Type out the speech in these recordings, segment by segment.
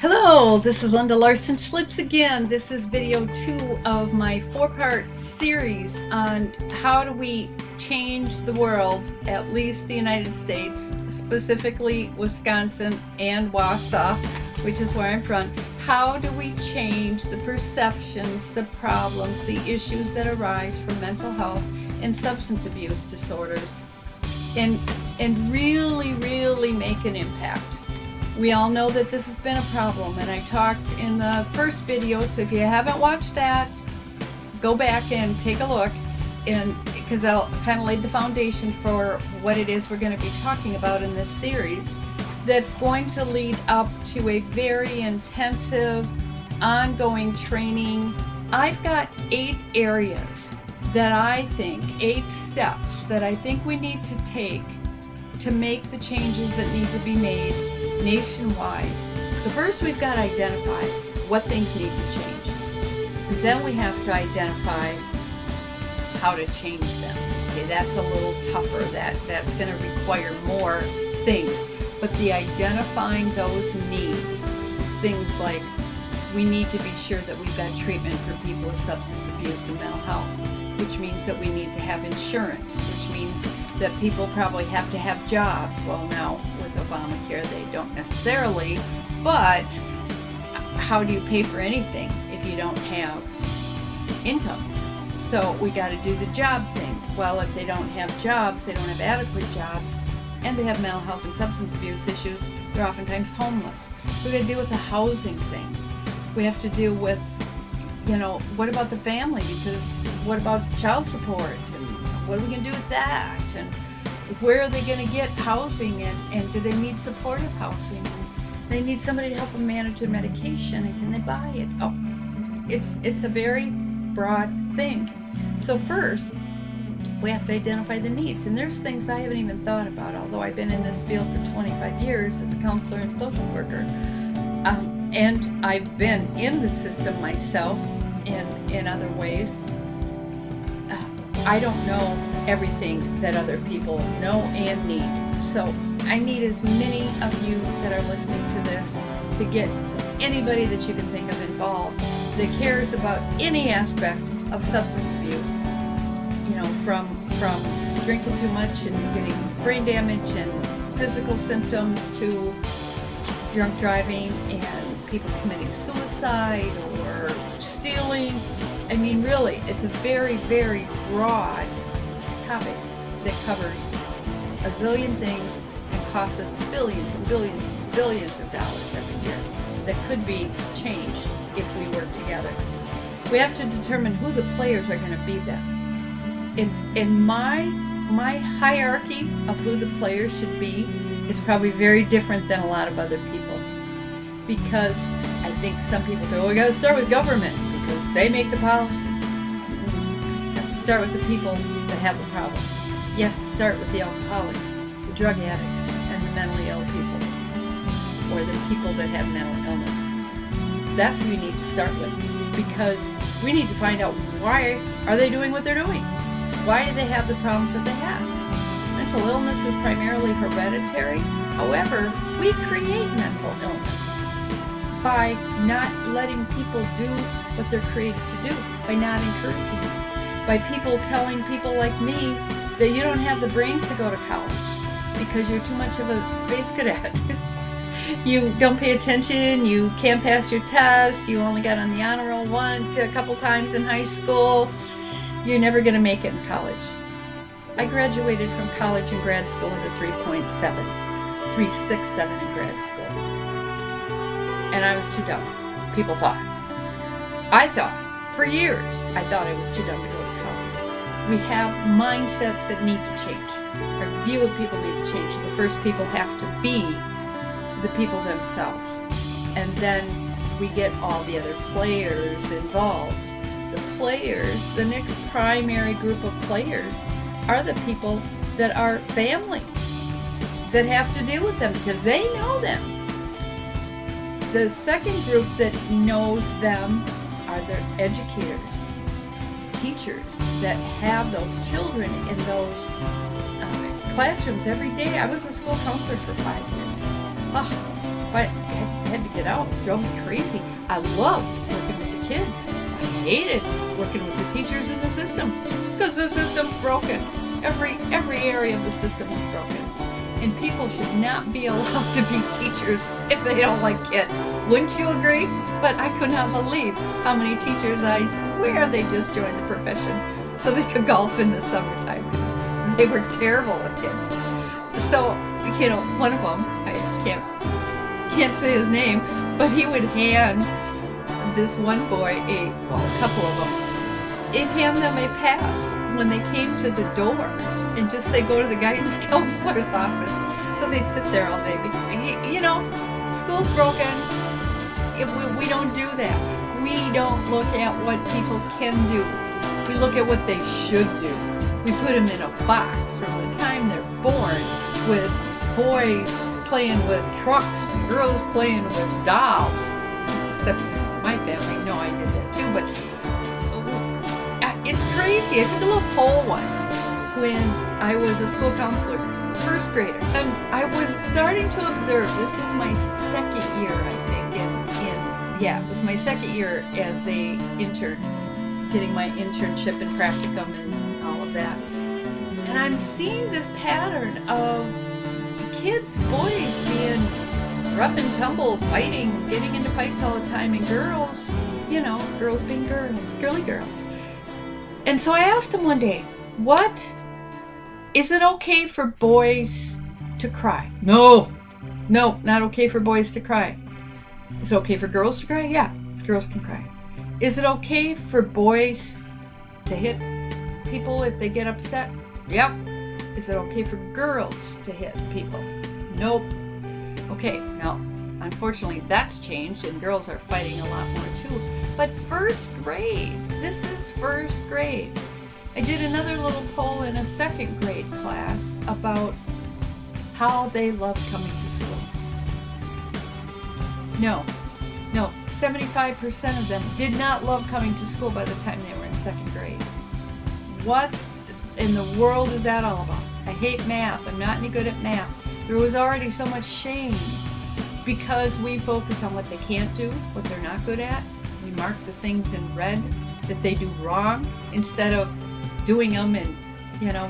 Hello, this is Linda Larson Schlitz again. This is video 2 of my 4-part series on how do we change the world, at least the United States, specifically Wisconsin and Wausau, which is where I'm from. How do we change the perceptions, the problems, the issues that arise from mental health and substance abuse disorders and really make an impact? We all know that this has been a problem, and I talked in the first video, so if you haven't watched that, go back and take a look, and because I'll kind of laid the foundation for what it is we're going to be talking about in this series that's going to lead up to a very intensive ongoing training. I've got 8 areas that I think, 8 steps that I think we need to take to make the changes that need to be made nationwide. So first we've got to identify what things need to change. Then we have to identify how to change them. Okay, that's a little tougher. That's going to require more things. But the identifying those needs, things like we need to be sure that we've got treatment for people with substance abuse and mental health, which means that we need to have insurance, which means that people probably have to have jobs. Well, now with Obamacare they don't necessarily, but how do you pay for anything if you don't have income? So we got to do the job thing. Well, if they don't have jobs, they don't have adequate jobs, and they have mental health and substance abuse issues, they're oftentimes homeless. So we got to deal with the housing thing. We have to deal with, what about the family? Because what about child support? And what are we going to do with that? And where are they going to get housing? And do they need supportive housing? And they need somebody to help them manage their medication. And can they buy it? Oh, it's a very broad thing. So first, we have to identify the needs. And there's things I haven't even thought about, although I've been in this field for 25 years as a counselor and social worker. And I've been in the system myself in other ways. I don't know everything that other people know and need. So I need as many of you that are listening to this to get anybody that you can think of involved that cares about any aspect of substance abuse. From drinking too much and getting brain damage and physical symptoms to drunk driving and people committing suicide or stealing. I mean, really, it's a very broad topic that covers a zillion things and costs us billions and billions of dollars every year that could be changed if we work together. We have to determine who the players are going to be then. In my hierarchy of who the players should be is probably very different than a lot of other people, because I think some people go, we got to start with government because they make the policies. You have to start with the people that have the problem. You have to start with the alcoholics, the drug addicts, and the mentally ill people, or the people that have mental illness. That's who you need to start with, because we need to find out, why are they doing what they're doing? Why do they have the problems that they have? Mental illness is primarily hereditary. However, we create mental illness by not letting people do what they're created to do, by not encouraging them, by people telling people like me that you don't have the brains to go to college because you're too much of a space cadet. You don't pay attention, you can't pass your tests, you only got on the honor roll a couple times in high school, you're never going to make it in college. I graduated from college and grad school with a 3.7, 3.67 in grad school. And I was too dumb, people thought. I thought, for years, I thought I was too dumb to go to college. We have mindsets that need to change. Our view of people need to change. The first people have to be the people themselves. And then we get all the other players involved. The players, the next primary group of players, are the people that are family, that have to deal with them because they know them. The second group that knows them are their educators, teachers that have those children in those classrooms every day. I was a school counselor for 5 years. but I had to get out. It drove me crazy. I loved working with the kids. I hated working with the teachers in the system because the system's broken. Every area of the system is broken. And people should not be allowed to be teachers if they don't like kids. Wouldn't you agree? But I could not believe how many teachers, I swear, they just joined the profession so they could golf in the summertime. They were terrible with kids. So, one of them, I can't say his name, but he would hand this one boy a couple of them, and hand them a pass when they came to the door, and just say, go to the guidance counselor's office. So they'd sit there all day. School's broken. We don't do that. We don't look at what people can do. We look at what they should do. We put them in a box from the time they're born, with boys playing with trucks and girls playing with dolls. Except in my family, no, I did that too. But it's crazy. I took a little poll once when I was a school counselor, first grader, and I was starting to observe. This was my second year, I think. It was my second year as a intern, getting my internship and practicum and all of that. And I'm seeing this pattern of kids, boys being rough and tumble, fighting, getting into fights all the time, and girls, girls being girls, girly girls. And so I asked him one day, is it okay for boys to cry? No, not okay for boys to cry. Is it okay for girls to cry? Yeah, girls can cry. Is it okay for boys to hit people if they get upset? Yep. Is it okay for girls to hit people? Nope. Okay, now, unfortunately, that's changed, and girls are fighting a lot more too. But first grade, this is first grade. I did another little poll in a second grade class about how they loved coming to school. No, 75% of them did not love coming to school by the time they were in second grade. What in the world is that all about? I hate math. I'm not any good at math. There was already so much shame because we focus on what they can't do, what they're not good at. We mark the things in red that they do wrong instead of doing them in,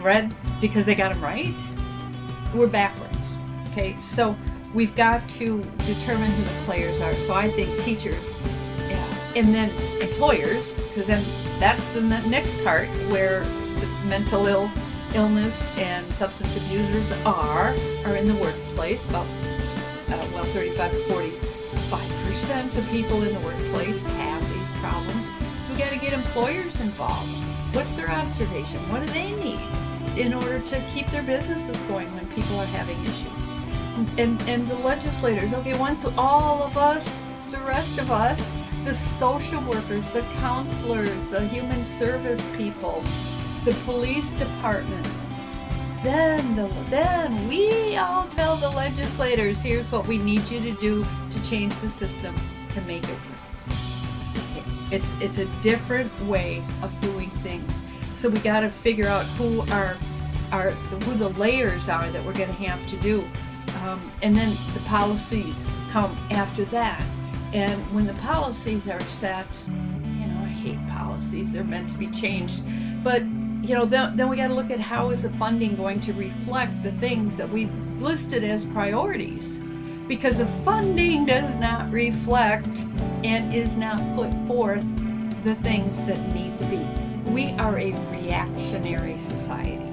red because they got them right. We're backwards. Okay, so we've got to determine who the players are. So I think teachers, and then employers, because then that's the next part where the mental illness and substance abusers are in the workplace. About 35 to 45% of people in the workplace have these problems. So we got to get employers involved. What's their observation? What do they need in order to keep their businesses going when people are having issues? And the legislators, once all of us, the rest of us, the social workers, the counselors, the human service people, the police departments, then we all tell the legislators, here's what we need you to do to change the system to make it work. It's a different way of doing things. So we got to figure out who the layers are that we're going to have to do. And then the policies come after that. And when the policies are set, I hate policies. They're meant to be changed. But, then we got to look at how is the funding going to reflect the things that we listed as priorities. Because the funding does not reflect and is not put forth the things that need to be. We are a reactionary society.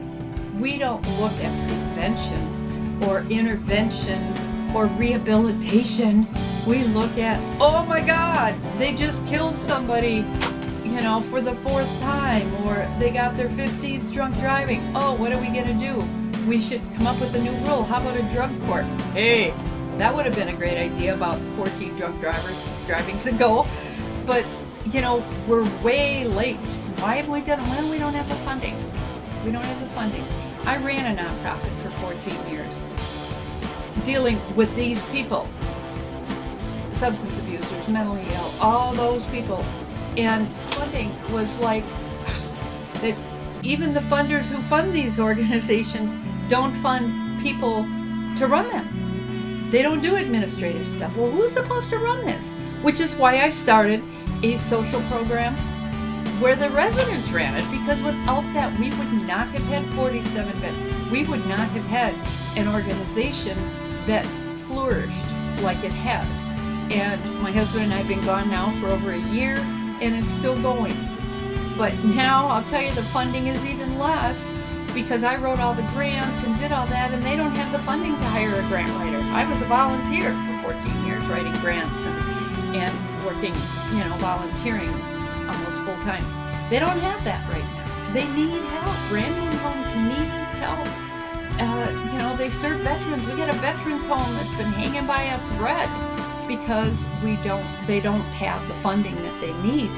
We don't look at prevention or intervention or rehabilitation. We look at, oh my God, they just killed somebody, for the 4th time, or they got their 15th drunk driving. Oh, what are we going to do? We should come up with a new rule. How about a drug court? Hey, that would have been a great idea about 14 drunk drivings ago. But, we're way late. Why haven't we done it? Well, we don't have the funding. We don't have the funding. I ran a nonprofit for 14 years dealing with these people, substance abusers, mentally ill, all those people. And funding was like that. Even the funders who fund these organizations don't fund people to run them. They don't do administrative stuff. Well, who's supposed to run this? Which is why I started a social program where the residents ran it, because without that, we would not have had 47 beds. We would not have had an organization that flourished like it has. And my husband and I have been gone now for over a year, and it's still going. But now, I'll tell you, the funding is even less, because I wrote all the grants and did all that, and they don't have the funding to hire a grant writer. I was a volunteer for 14 years writing grants and working, volunteering almost full time. They don't have that right now. They need help. Random Homes needs help. They serve veterans. We got a veterans home that's been hanging by a thread because they don't have the funding that they need.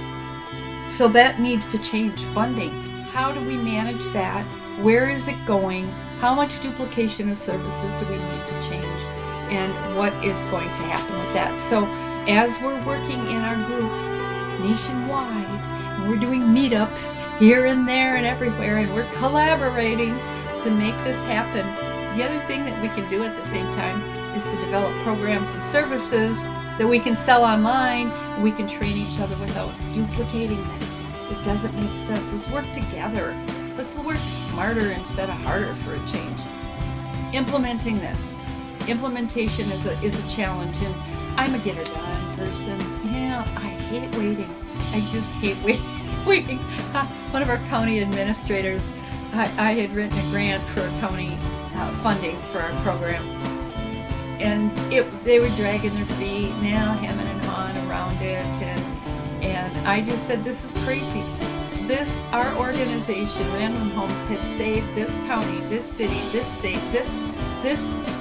So that needs to change. Funding. How do we manage that? Where is it going? How much duplication of services do we need to change? And what is going to happen with that? So as we're working in our groups nationwide, and we're doing meetups here and there and everywhere, and we're collaborating to make this happen, the other thing that we can do at the same time is to develop programs and services that we can sell online, and we can train each other without duplicating this. It doesn't make sense. Let's work together. Let's work smarter instead of harder for a change. Implementing this. Implementation is a challenge, and I'm a get it done person. Yeah, I hate waiting. I just hate waiting. One of our county administrators, I had written a grant for county funding for our program, and they were dragging their feet, now hemming and hawing around it, and I just said, this is crazy. Our organization, Random Homes, had saved this county, this city, this state, this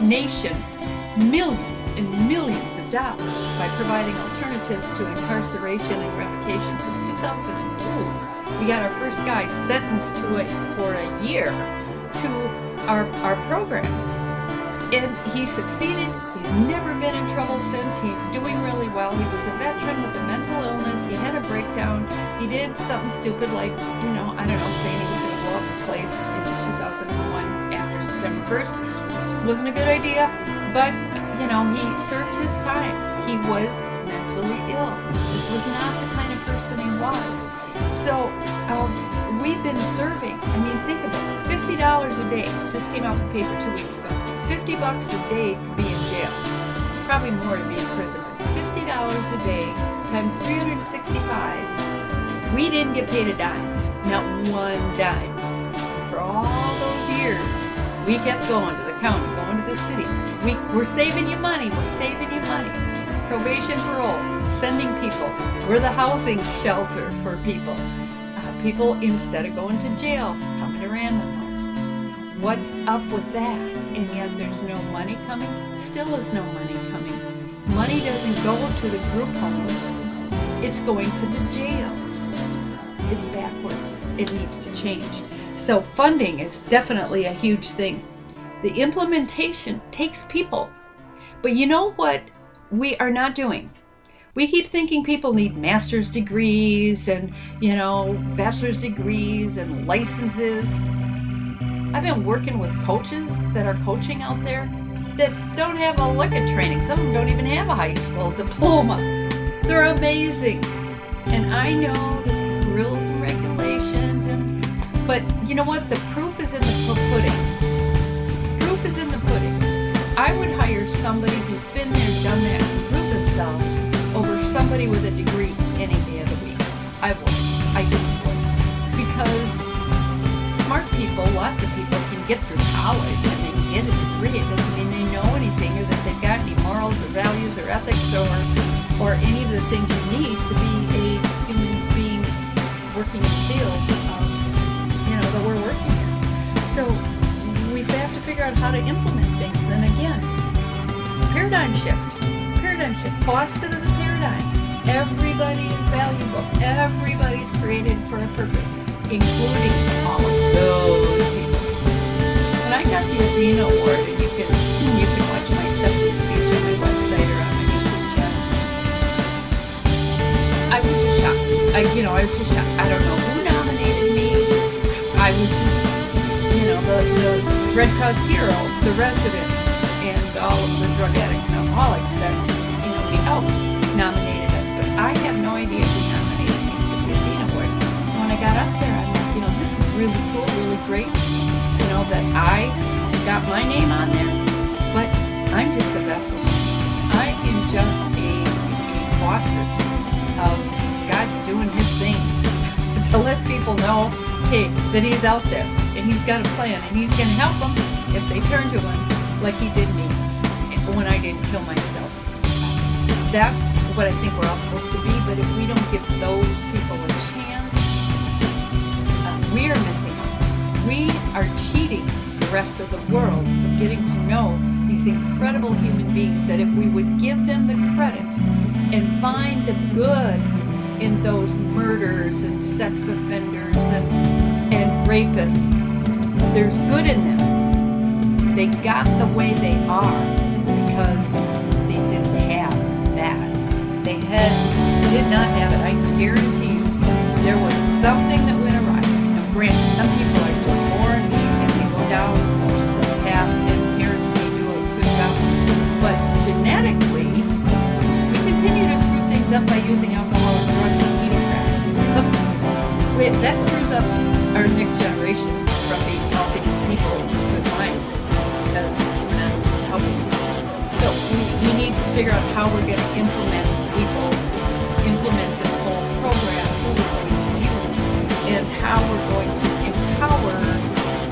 nation millions and millions of dollars by providing alternatives to incarceration and revocation since 2002. We got our first guy sentenced to it for a year to our program. And he succeeded. He's never been in trouble since. He's doing really well. He was a veteran with a mental illness. He had a breakdown. He did something stupid like, saying he was going to blow up the place in 2001 after September 1st. Wasn't a good idea, but, he served his time. He was mentally ill. This was not the kind of person he was. So, we've been serving. Think of it. $50 a day. Just came out in the paper 2 weeks ago. $50 a day to be in jail. Probably more to be in prison. $50 a day times 365. We didn't get paid a dime. Not one dime. For all those years, we kept going to the county, going to the city. We're saving you money. We're saving you money. Probation, parole, sending people. We're the housing shelter for people. People, instead of going to jail, coming to Random Homes. What's up with that? And yet there's no money coming. Still is no money coming. Money doesn't go to the group homes. It's going to the jails. It's backwards. It needs to change. So funding is definitely a huge thing. The implementation takes people. But you know what we are not doing? We keep thinking people need master's degrees and, bachelor's degrees and licenses. I've been working with coaches that are coaching out there that don't have a lick of training. Some of them don't even have a high school diploma. They're amazing. And I know there's rules and regulations, but you know what? The proof is in the pudding. Proof is in the pudding. I would hire somebody who's been there, done that, and proved themselves over somebody with a degree any day of the week. I would. I just would. Because smart people, lots of people can get through college and they can get a degree. It doesn't mean they know anything or that they've got any morals or values or ethics or any of the things you need to be a human being working in the field that we're working in. So we have to figure out how to implement things. And again, paradigm shift. Faucet of the paradigm. Everybody is valuable. Everybody's created for a purpose, including all of those people. When I got the Athena Award, and you can watch my acceptance speech on my website or on my YouTube channel, I was just shocked. I was just shocked. I don't know who nominated me. I was just, the Red Cross hero, the residents, and all of the drug addicts and alcoholics that, we helped nominated us, but I have no idea who nominated me for the Athena Award. When I got up there, I'm like, this is really cool, really great, that I got my name on there, but I'm just a vessel. I am just a faucet of God doing his thing to let people know, hey, that he's out there and he's got a plan and he's going to help them if they turn to him like he did me when I didn't kill myself. That's what I think we're all supposed to be, but if we don't give those people a chance, we are missing out. We are cheating the rest of the world from getting to know these incredible human beings that if we would give them the credit and find the good in those murderers and sex offenders and rapists, there's good in them. They got the way they are because they didn't have that. They did not have it. I guarantee you there was something that went awry. Now granted, some people are just born and they go down the path and parents may do a good job. But genetically, we continue to screw things up by using alcohol and drugs and eating crap. That screws up our next generation from being healthy people with good minds because we're not helping. So we need to figure out how we're going to implement this whole program, who we're going to use, and how we're going to empower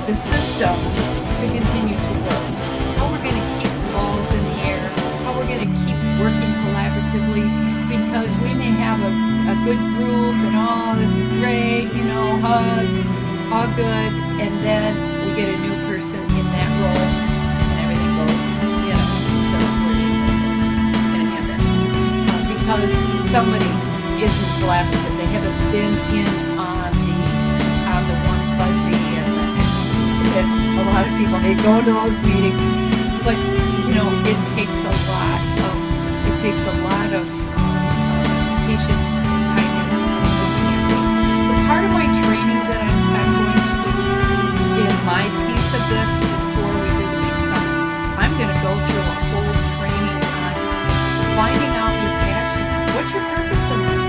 the system to continue to work. How we're going to keep the balls in the air, how we're going to keep working collaboratively, because we may have a good group and this is great, hugs, all good, and then we get a new person in that role and everything goes, so we're going to have that. Because somebody isn't black, that they haven't been in on the one fuzzy, and a lot of people hate going to those meetings, but it takes a lot of patience, kindness, and looking at things. The part of my training that I'm going to do in my piece of this before we do the big summit, I'm going to go through a whole training on finding out your passion. What's your purpose in life?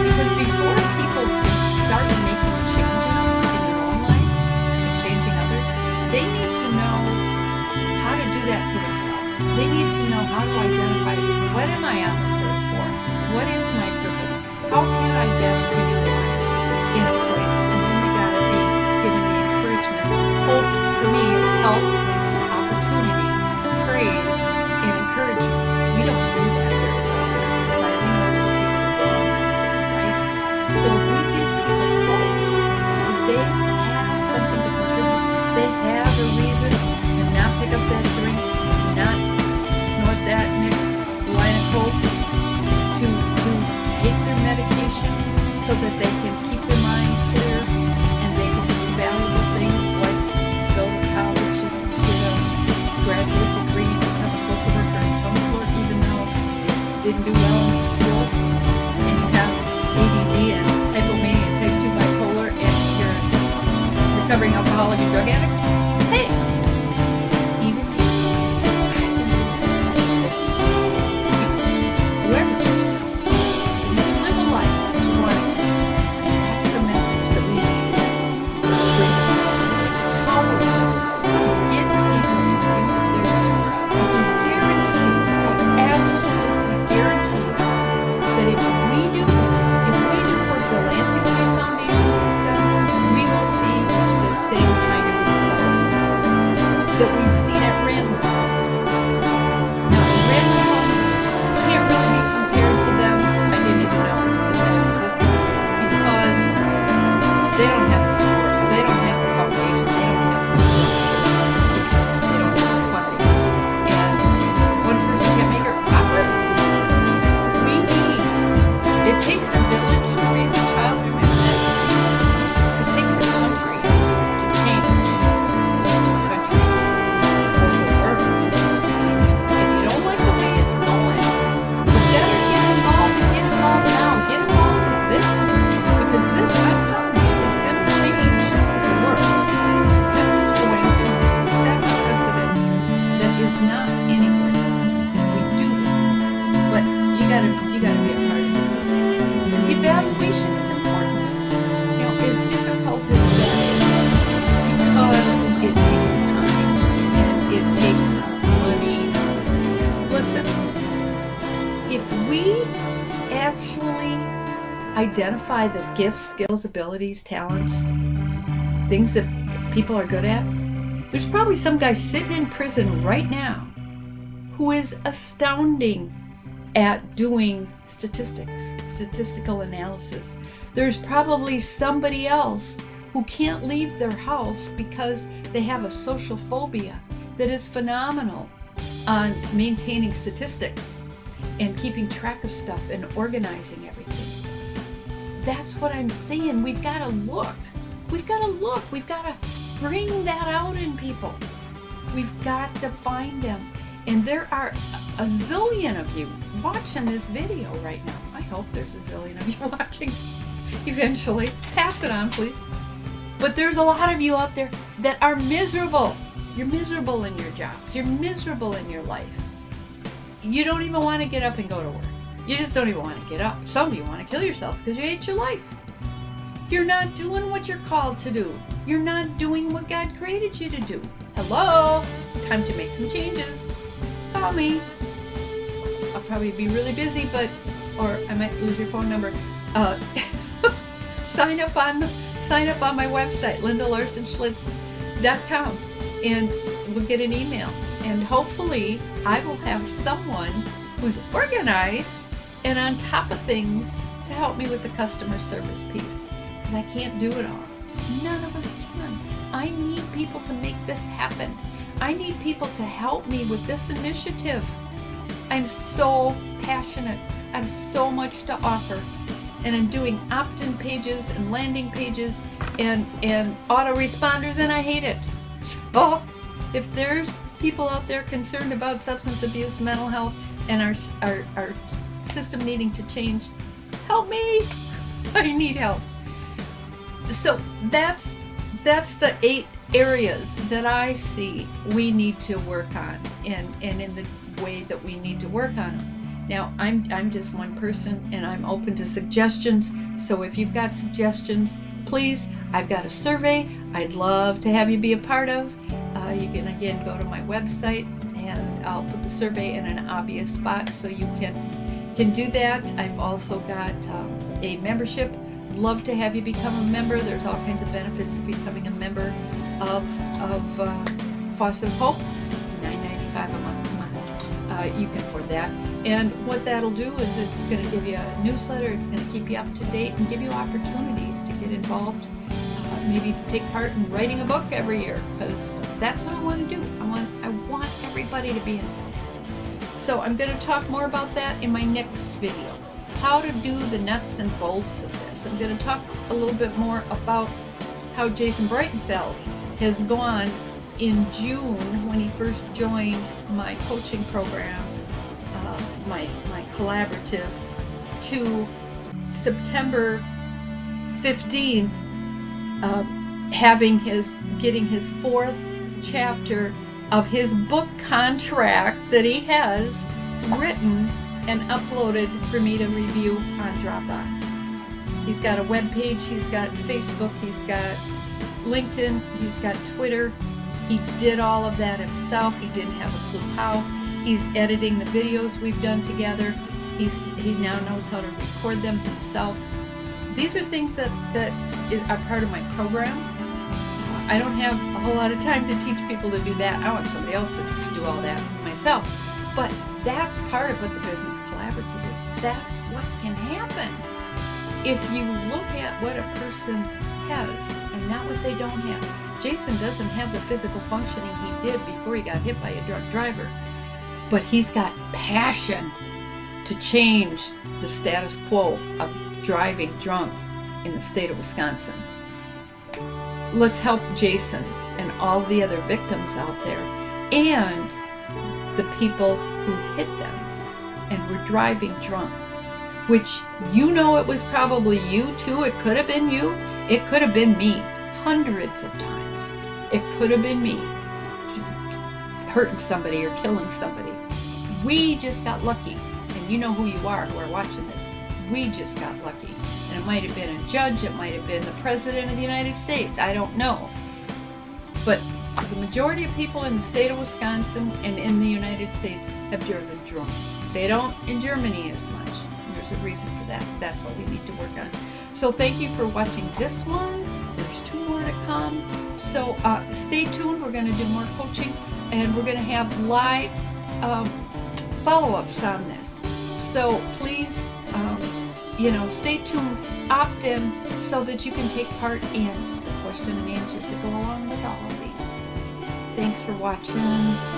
Because before people can start making changes in their own life and changing others, they need to know how to do that for themselves. They need to know how to identify, what am I on this earth for? What is my purpose? How can I best be utilized in a place? And then we got to be given the encouragement. Hope for me is help, opportunity, praise, and encouragement. We don't do that very well in our society. We know some people wrong, right? So if we give people hope, they have something to contribute. They have a reason to not pick up that drink, to not snort that next line of coke, to take their medication so that they can keep their mind clear and they can do valuable things like go to college and get a graduate degree and become a social worker and counselor, even though they didn't do well in school, and you have ADD and hypomania, type 2 bipolar, and you're a recovering alcoholic and drug addict. Hey! Even whoever, you can live a life that you want it to. That's the message that we need to bring power to get people to use their minds. I can guarantee you, I absolutely guarantee you, that if we do what Delancey State Foundation has done, we will see the same kind of results. identify the gifts, skills, abilities, talents, things that people are good at, there's probably some guy sitting in prison right now who is astounding at doing statistics, statistical analysis. There's probably somebody else who can't leave their house because they have a social phobia that is phenomenal on maintaining statistics and keeping track of stuff and organizing everything. That's what I'm saying. We've got to look. We've got to look. We've got to bring that out in people. We've got to find them. And there are a zillion of you watching this video right now. I hope there's a zillion of you watching eventually. Pass it on, please. But there's a lot of you out there that are miserable. You're miserable in your jobs. You're miserable in your life. You don't even want to get up and go to work. You just don't even want to get up. Some of you want to kill yourselves because you hate your life. You're not doing what you're called to do. You're not doing what God created you to do. Hello? Time to make some changes. Call me. I'll probably be really busy, or I might lose your phone number. Sign up on my website, LindaLarsonSchlitz.com, and we'll get an email. And hopefully I will have someone who's organized and on top of things to help me with the customer service piece. Because I can't do it all. None of us can. I need people to make this happen. I need people to help me with this initiative. I'm so passionate. I have so much to offer. And I'm doing opt-in pages and landing pages and autoresponders, and I hate it. So if there's people out there concerned about substance abuse, mental health, and our system needing to change, help me. I need help. So that's the 8 areas that I see we need to work on, and in the way that we need to work on them. Now, I'm just one person, and I'm open to suggestions. So if you've got suggestions, please, I've got a survey I'd love to have you be a part of. You can, again, go to my website, and I'll put the survey in an obvious spot so you can do that. I've also got a membership. Love to have you become a member. There's all kinds of benefits to becoming a member of Faucet of Hope. $9.95 a month. You can afford that. And what that'll do is it's going to give you a newsletter. It's going to keep you up to date and give you opportunities to get involved. Maybe take part in writing a book every year, because that's what I want to do. I want everybody to be involved. So I'm going to talk more about that in my next video. How to do the nuts and bolts of this. I'm going to talk a little bit more about how Jason Breitenfeld has gone in June when he first joined my coaching program, my collaborative, to September 15th, getting his 4th chapter of his book contract that he has written and uploaded for me to review on Dropbox. He's got a web page, he's got Facebook, he's got LinkedIn, he's got Twitter. He did all of that himself. He didn't have a clue how. He's editing the videos we've done together. He now knows how to record them himself. These are things that are part of my program. I don't have a whole lot of time to teach people to do that. I want somebody else to do all that myself. But that's part of what the business collaborative is. That's what can happen if you look at what a person has and not what they don't have. Jason doesn't have the physical functioning he did before he got hit by a drunk driver, but he's got passion to change the status quo of driving drunk in the state of Wisconsin. Let's help Jason and all the other victims out there, and the people who hit them and were driving drunk, which it was probably you too. It could have been you. It could have been me hundreds of times. It could have been me hurting somebody or killing somebody. We just got lucky, and you know who you are who are watching this. We just got lucky. And it might have been a judge, it might have been the President of the United States, I don't know. But the majority of people in the state of Wisconsin and in the United States have driven drunk. They don't in Germany as much. There's there's a reason for that. That's what we need to work on. So thank you for watching this one. There's 2 more to come. So stay tuned. We're going to do more coaching, and we're going to have live follow-ups on this. So please, stay tuned, opt in, so that you can take part in the question and answers that go along with all of these. Thanks for watching.